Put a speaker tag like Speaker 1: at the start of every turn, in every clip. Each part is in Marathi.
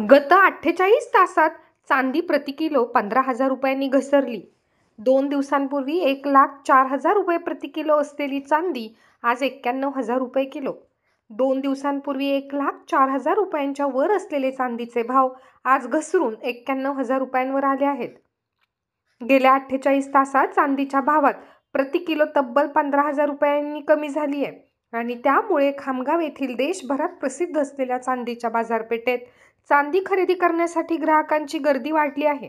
Speaker 1: गत 48 तासात चांदी प्रति किलो 15,000 रुपयांनी घसरली। 2 दिवसांपूर्वी 1,04,000 रुपये प्रति किलो असलेली चांदी आज 91,000 रुपये किलो। 2 दिवसांपूर्वी 1,04,000 रुपयांच्या वर असलेले चांदीचे भाव आज घसरून 91,000 रुपयांवर आले आहेत। गेल्या 48 तासात चांदीच्या भावात प्रति किलो तब्बल 15,000 रुपयांनी कमी झाली आहे आणि त्यामुळे खामगाव येथील देशभरात प्रसिद्ध असलेल्या चांदीच्या बाजारपेठेत चांदी खरेदी करण्यासाठी ग्राहकांची गर्दी वाढली आहे।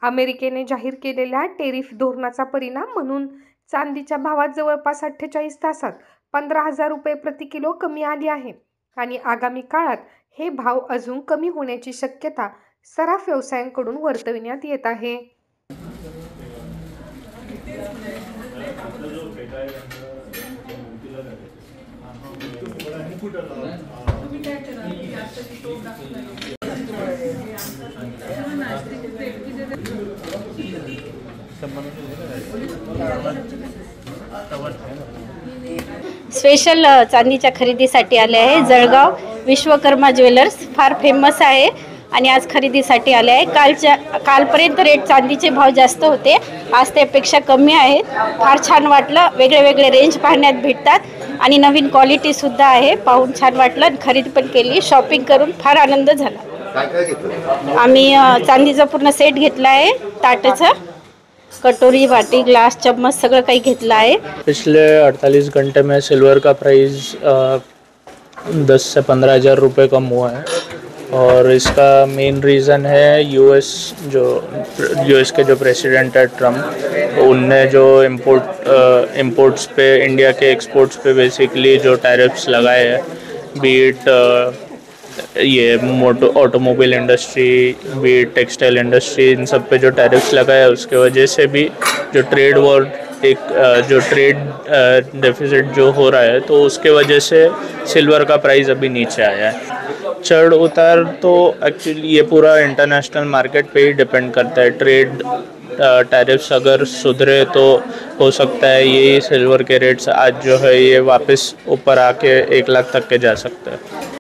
Speaker 1: अमेरिकेने जाहीर केलेल्या टेरिफ धोरणाचा परिणाम म्हणून चांदीच्या भावात जवळपास 48 तासात 15,000 रुपये प्रति किलो कमी आली आहे आणि आगामी काळात हे भाव अजून कमी होण्याची शक्यता सराफ व्यवसायांकडून वर्तविण्यात येत आहे।
Speaker 2: स्पेशल चांदीच्या खरेदीसाठी आले आहे। जळगाव विश्वकर्मा ज्वेलर्स फार फेमस आहे आणि आज खरेदीसाठी आले आहे। कालपर्यंत रेट चांदीचे भाव जास्त होते, आज त्यापेक्षा कमी आहेत। फार छान वाटलं, वेगळे वेगळे रेंज पाहण्यात भेटतात आणि नवीन क्वालिटी सुद्धा आहे, पाहून छान वाटलं आणि खरेदी पण केली। शॉपिंग करून फार आनंद झाला। आम्ही चांदीचा पूर्ण सेट घेतला आहे, ताटाचा, कटोरी, वाटी, ग्लास, चम्मच सगळं काही घेतला है।
Speaker 3: पिछले 48 घंटे में सिल्वर का प्राइस 10 से 15,000 रुपये कम हुआ है और इसका मेन रीज़न है यूएस के जो प्रेसिडेंट है ट्रम्प, उनने जो इम्पोर्ट्स पे, इंडिया के एक्सपोर्ट्स पे बेसिकली जो टैरिफ्स लगाए हैं, बीट ये ऑटोमोबाइल इंडस्ट्री, भी टेक्सटाइल इंडस्ट्री, इन सब पे जो टैरिफ्स लगाया उसके वजह से भी जो ट्रेड वॉर जो ट्रेड डेफिसिट जो हो रहा है, तो उसके वजह से सिल्वर का प्राइस अभी नीचे आया है। चढ़ उतार तो एक्चुअली ये पूरा इंटरनेशनल मार्केट पे ही डिपेंड करता है। ट्रेड टैरिफ्स अगर सुधरे तो हो सकता है ये सिल्वर के रेट्स आज जो है ये वापस ऊपर आके 1 लाख तक के जा सकते हैं।